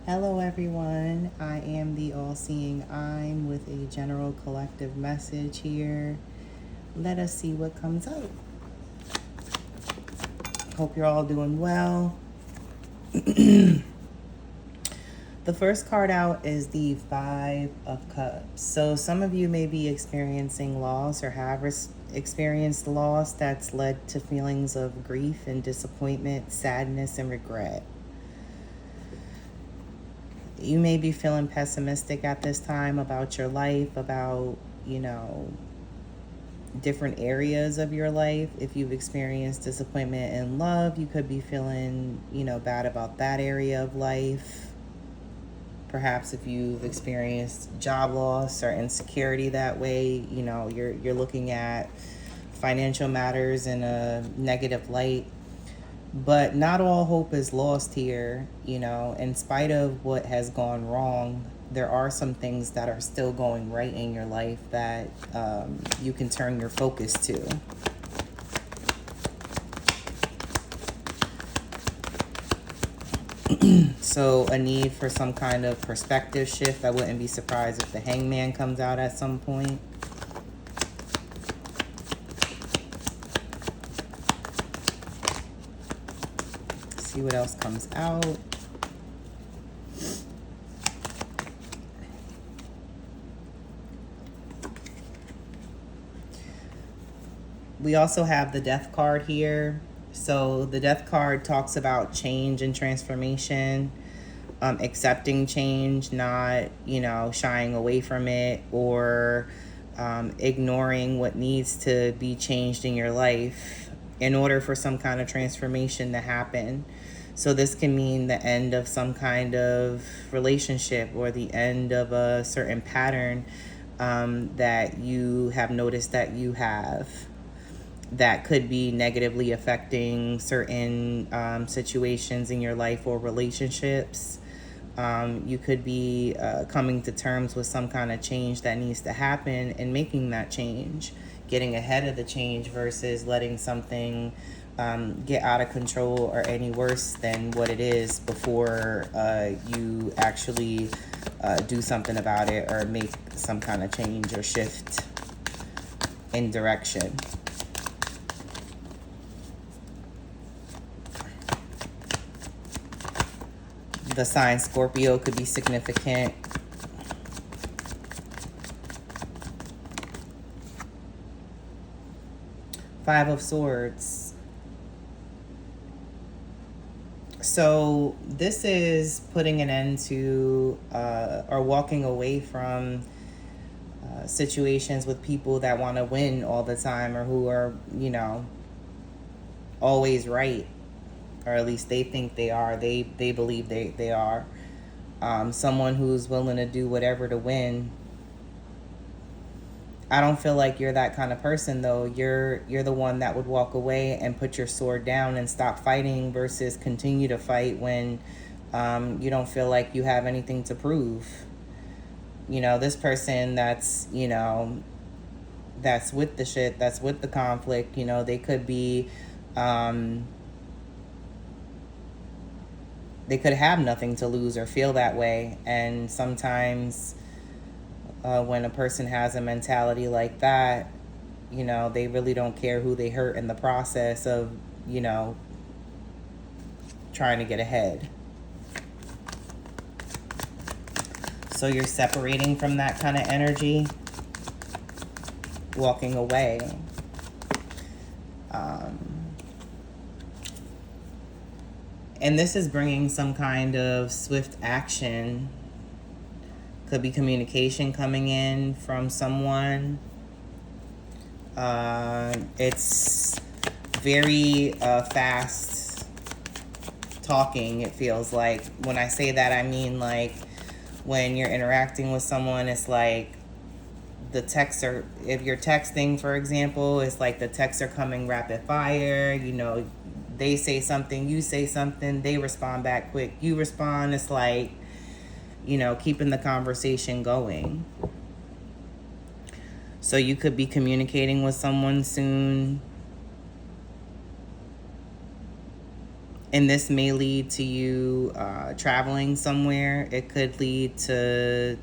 Hello, everyone. I am the All-Seeing-EYEM with a general collective message here. Let us see what comes out. Hope you're all doing well. The first card out is the Five of Cups. So some of you may be experiencing loss or have experienced loss that's led to feelings of grief and disappointment, sadness, and regret. You may be feeling pessimistic at this time about your life, about, different areas of your life. If you've experienced disappointment in love, you could be feeling, bad about that area of life. Perhaps if you've experienced job loss or insecurity that way, you're looking at financial matters in a negative light. But not all hope is lost here. In spite of what has gone wrong, there are some things that are still going right in your life that you can turn your focus to. So a need for some kind of perspective shift. I wouldn't be surprised if the Hangman comes out at some point. See what else comes out. We also have the Death card here. So the Death card talks about change and transformation, accepting change, not, shying away from it or ignoring what needs to be changed in your life in order for some kind of transformation to happen. So this can mean the end of some kind of relationship or the end of a certain pattern that you have noticed that you have that could be negatively affecting certain situations in your life or relationships. You could be coming to terms with some kind of change that needs to happen and making that change, getting ahead of the change versus letting something get out of control or any worse than what it is before you actually do something about it or make some kind of change or shift in direction. The sign Scorpio could be significant. Five of Swords. So this is putting an end to or walking away from situations with people that want to win all the time or who are, always right. Or at least they think they are. They believe they are. Someone who's willing to do whatever to win. I don't feel like you're that kind of person, though. You're the one that would walk away and put your sword down and stop fighting versus continue to fight when you don't feel like you have anything to prove. This person that's, that's with the shit, that's with the conflict, they could be... they could have nothing to lose or feel that way. And sometimes when a person has a mentality like that, they really don't care who they hurt in the process of, trying to get ahead. So you're separating from that kind of energy, walking away. And this is bringing some kind of swift action. Could be communication coming in from someone. It's very fast talking, it feels like. When I say that, I mean like when you're interacting with someone, it's like the texts are, if you're texting, for example, it's like the texts are coming rapid fire, they say something, you say something, they respond back quick, you respond. It's like, keeping the conversation going. So you could be communicating with someone soon And this may lead to you traveling somewhere. It could lead to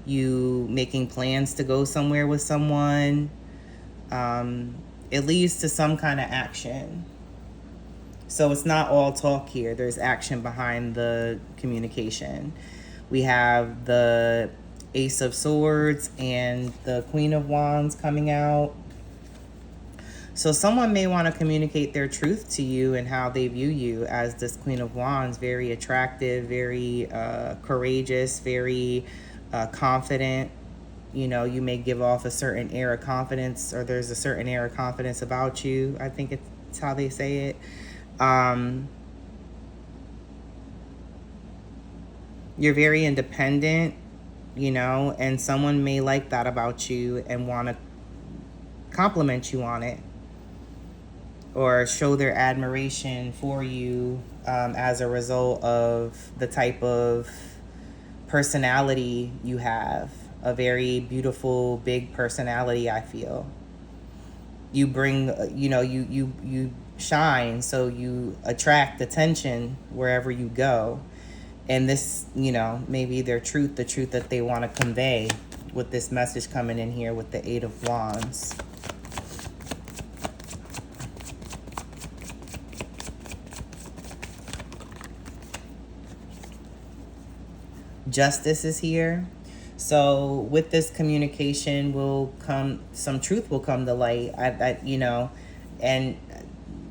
you making plans to go somewhere with someone. It leads to some kind of action. So it's not all talk here. There's action behind the communication. We have the Ace of Swords and the Queen of Wands coming out. So someone may want to communicate their truth to you and how they view you as this Queen of Wands. Very attractive, very courageous, very confident. You know, you may give off a certain air of confidence, or there's a certain air of confidence about you. I think it's how they say it. You're very independent, you know, and someone may like that about you and want to compliment you on it, or show their admiration for you as a result of the type of personality you have. A very beautiful, big personality, I feel. You bring, you know, you shine, so you attract attention wherever you go. And this, you know, maybe their truth, the truth that they want to convey with this message coming in here with the Eight of Wands. Justice is here. So with this communication will come, some truth will come to light. You know, and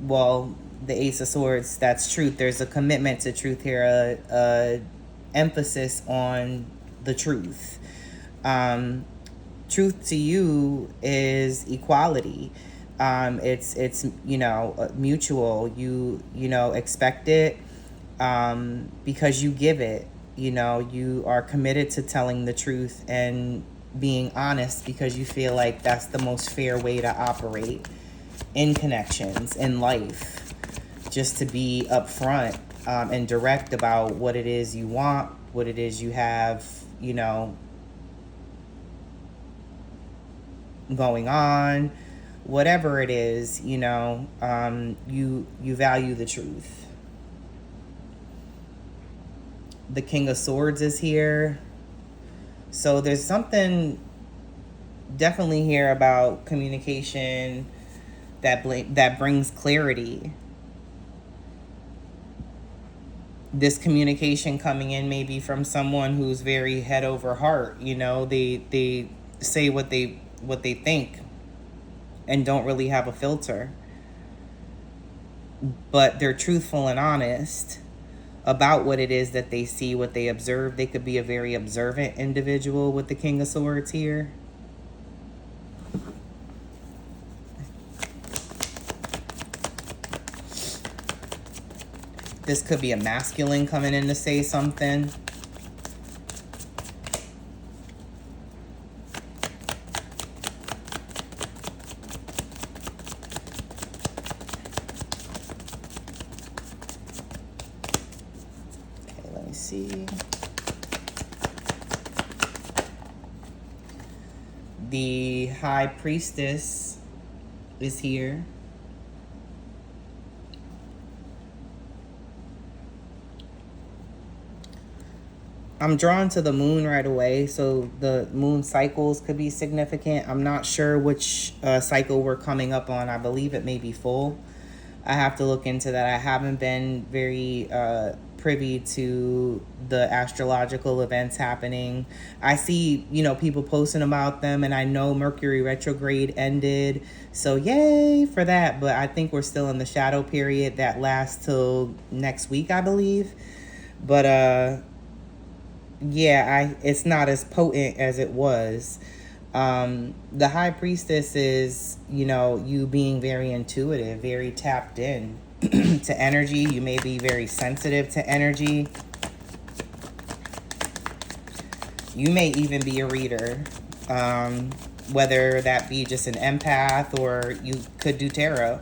well, the Ace of Swords, that's truth. There's a commitment to truth here, emphasis on the truth. Truth to you is equality. It's you know, mutual. You know, expect it because you give it. You know, you are committed to telling the truth and being honest because you feel like that's the most fair way to operate in connections, in life. Just to be upfront and direct about what it is you want, what it is you have, you know, going on, whatever it is, you know, you value the truth. The King of Swords is here. So there's something definitely here about communication that brings clarity. This communication coming in maybe from someone who's very head over heart. You know, they say what they think and don't really have a filter. But they're truthful and honest about what it is that they see, what they observe. They could be a very observant individual with the King of Swords here. This could be a masculine coming in to say something. See, the High Priestess is here. I'm drawn to the moon right away, so the moon cycles could be significant. I'm not sure which cycle we're coming up on. I believe it may be full. I have to look into that. I haven't been very privy to the astrological events happening. I see, you know, people posting about them, and I know Mercury retrograde ended, so yay for that. But I think we're still in the shadow period that lasts till next week, I believe. But yeah, it's not as potent as it was. The High Priestess is, you know, you being very intuitive, very tapped in to energy. You may be very sensitive to energy. You may even be a reader, whether that be just an empath or you could do tarot.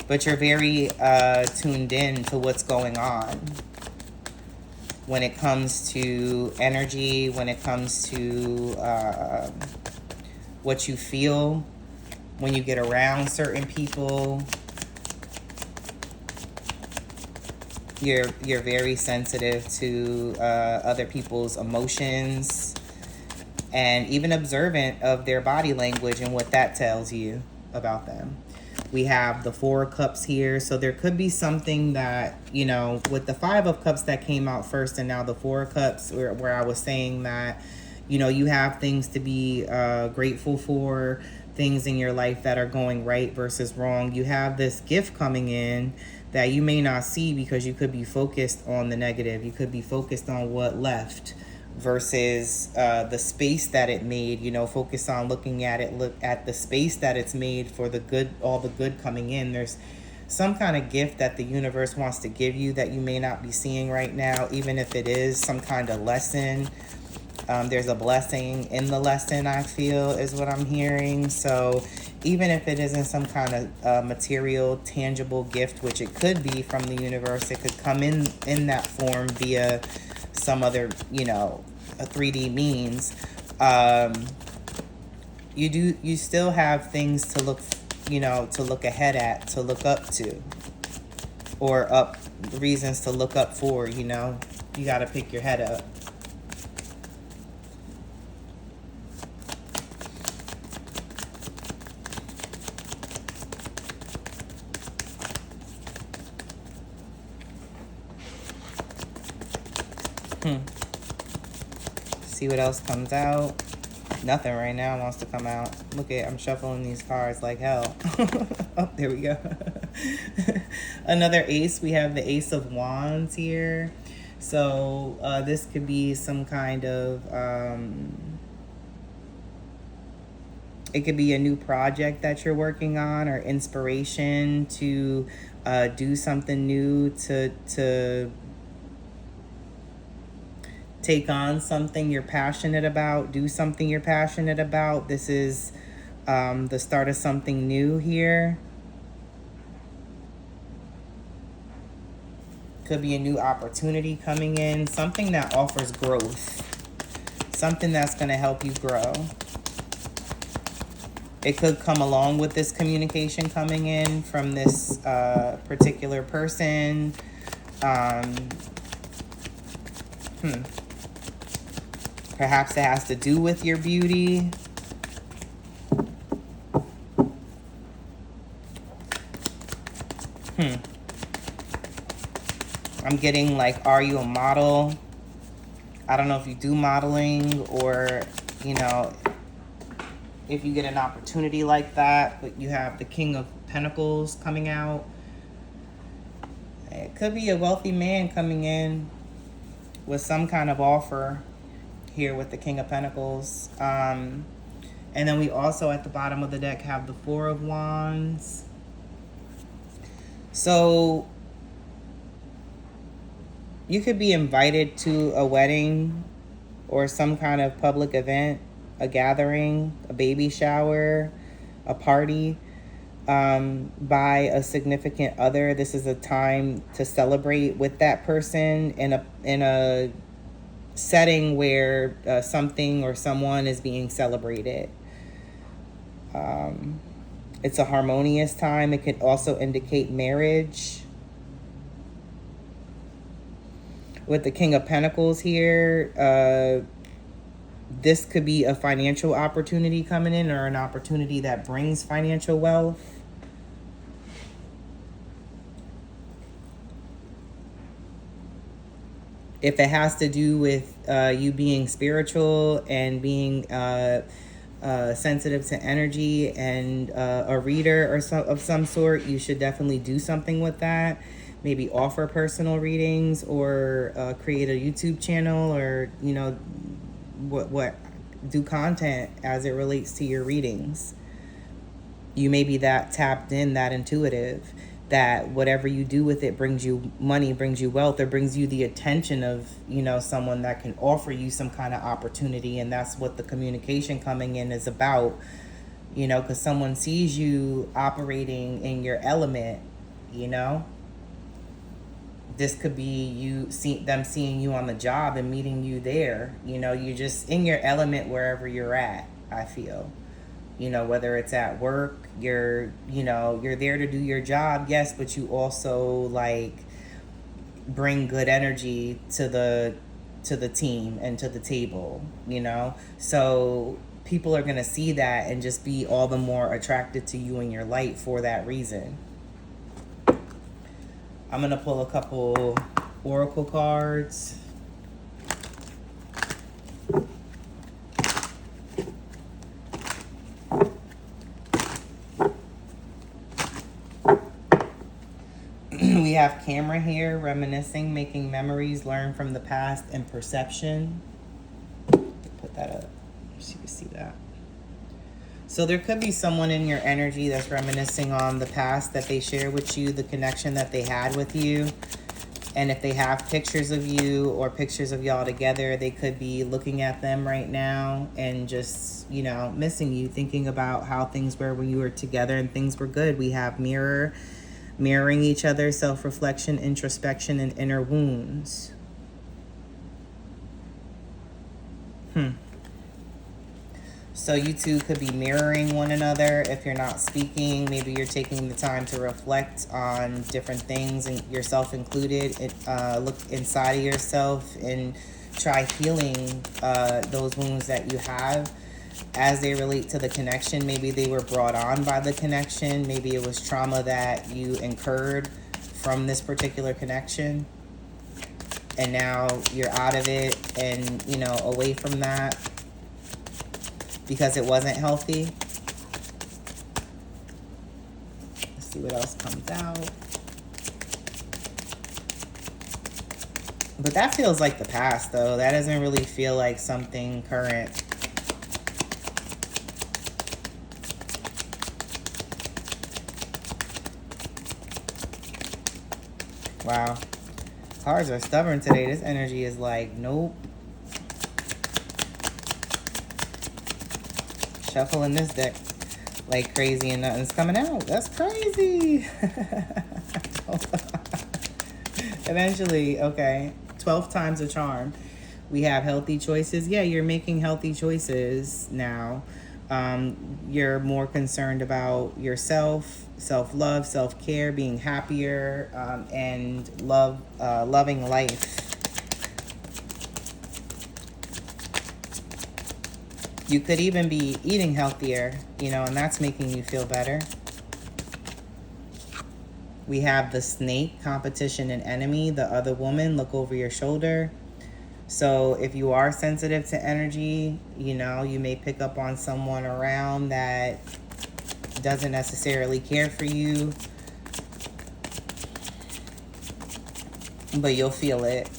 But you're very tuned in to what's going on when it comes to energy, when it comes to what you feel when you get around certain people. You're very sensitive to other people's emotions, and even observant of their body language and what that tells you about them. We have the Four of Cups here, so there could be something that, you know, with the Five of Cups that came out first and now the Four of Cups, where I was saying that, you know, you have things to be grateful for, things in your life that are going right versus wrong. You have this gift coming in that you may not see because you could be focused on the negative. You could be focused on what left versus the space that it made. You know, focus on looking at it, look at the space that it's made for the good, all the good coming in. There's some kind of gift that the universe wants to give you that you may not be seeing right now, even if it is some kind of lesson. There's a blessing in the lesson, I feel, is what I'm hearing. So even if it isn't some kind of material, tangible gift, which it could be from the universe, it could come in that form via some other, you know, a 3D means. You still have things to look, you know, to look ahead at, to look up to, or up reasons to look up for. You know, you got to pick your head up. See what else comes out. Nothing right now wants to come out. Look at, I'm shuffling these cards like hell. Oh, there we go. Another ace. We have the Ace of Wands here. So this could be some kind of it could be a new project that you're working on, or inspiration to do something new, to take on something you're passionate about, do something you're passionate about. This is the start of something new here. Could be a new opportunity coming in, something that offers growth, something that's going to help you grow. It could come along with this communication coming in from this particular person. Perhaps it has to do with your beauty. I'm getting like, are you a model? I don't know if you do modeling, or, you know, if you get an opportunity like that. But you have the King of Pentacles coming out. It could be a wealthy man coming in with some kind of offer here with the King of Pentacles. And then we also at the bottom of the deck have the Four of Wands. So you could be invited to a wedding or some kind of public event, a gathering, a baby shower, a party, by a significant other. This is a time to celebrate with that person in a setting where something or someone is being celebrated. It's a harmonious time. It could also indicate marriage. With the King of Pentacles here, this could be a financial opportunity coming in, or an opportunity that brings financial wealth. If it has to do with you being spiritual and being sensitive to energy and a reader or of some sort, you should definitely do something with that. Maybe offer personal readings, or create a YouTube channel, or, you know, what do content as it relates to your readings. You may be that tapped in, that intuitive, that whatever you do with it brings you money, brings you wealth, or brings you the attention of, you know, someone that can offer you some kind of opportunity. And that's what the communication coming in is about, you know, because someone sees you operating in your element, you know. This could be them seeing you on the job and meeting you there. You know, you're just in your element wherever you're at, I feel. You know, whether it's at work, you're there to do your job, yes, but you also, like, bring good energy to the team and to the table, you know? So people are going to see that and just be all the more attracted to you and your light for that reason. I'm going to pull a couple oracle cards. We have camera here, reminiscing, making memories, learn from the past, and perception. Put that up so you can see that. So there could be someone in your energy that's reminiscing on the past that they share with you, the connection that they had with you. And if they have pictures of you or pictures of y'all together, they could be looking at them right now and just, you know, missing you, thinking about how things were when you were together and things were good. We have mirroring each other, self-reflection, introspection, and inner wounds. So you two could be mirroring one another. If you're not speaking, maybe you're taking the time to reflect on different things, and yourself included. Look inside of yourself and try healing those wounds that you have as they relate to the connection. Maybe they were brought on by the connection. Maybe it was trauma that you incurred from this particular connection. And now you're out of it and, you know, away from that because it wasn't healthy. Let's see what else comes out. But that feels like the past, though. That doesn't really feel like something current. Wow. Cards are stubborn today. This energy is like, nope. Shuffling this deck like crazy and nothing's coming out. That's crazy. Eventually, okay. 12 times a charm. We have healthy choices. Yeah, you're making healthy choices now. You're more concerned about yourself, self-love, self-care, being happier, and loving life. You could even be eating healthier, you know, and that's making you feel better. We have the snake, competition and enemy, the other woman, look over your shoulder. So if you are sensitive to energy, you know, you may pick up on someone around that doesn't necessarily care for you, but you'll feel it.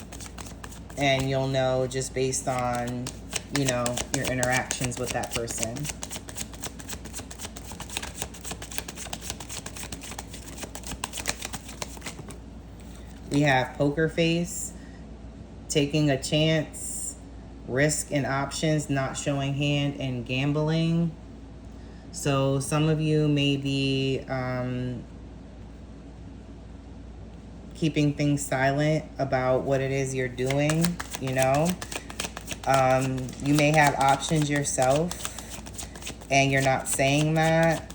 And you'll know just based on, you know, your interactions with that person. We have poker face, taking a chance, risk and options, not showing hand, and gambling. So some of you may be keeping things silent about what it is you're doing, you know. You may have options yourself and you're not saying that.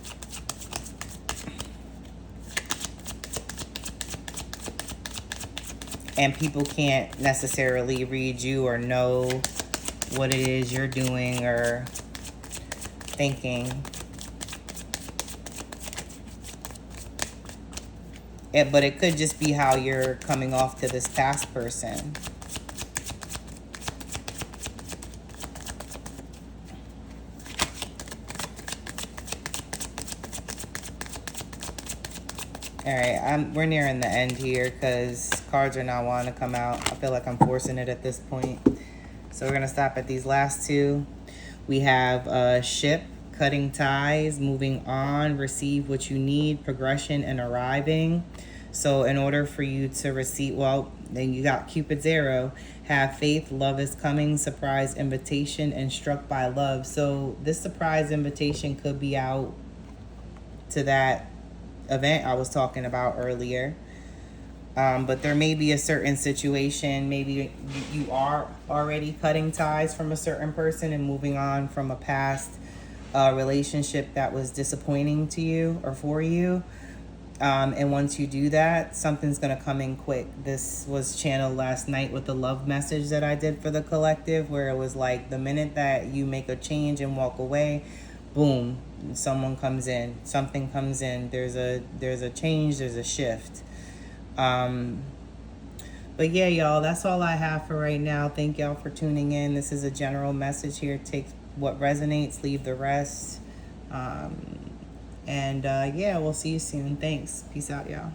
And people can't necessarily read you or know what it is you're doing or thinking. But it could just be how you're coming off to this past person. All right, we're nearing the end here because cards are not wanting to come out. I feel like I'm forcing it at this point. So we're going to stop at these last two. We have ship, cutting ties, moving on, receive what you need, progression, and arriving. So in order for you to receive, well, then you got Cupid's arrow, have faith, love is coming, surprise invitation, and struck by love. So this surprise invitation could be out to that event I was talking about earlier. But there may be a certain situation, maybe you are already cutting ties from a certain person and moving on from a past relationship that was disappointing to you or for you. And once you do that, something's going to come in quick. This was channeled last night with the love message that I did for the collective, where it was like the minute that you make a change and walk away, boom, someone comes in, something comes in. There's a change, there's a shift. But yeah, y'all, that's all I have for right now. Thank y'all for tuning in. This is a general message here. Take what resonates, leave the rest. And yeah, we'll see you soon. Thanks. Peace out, y'all.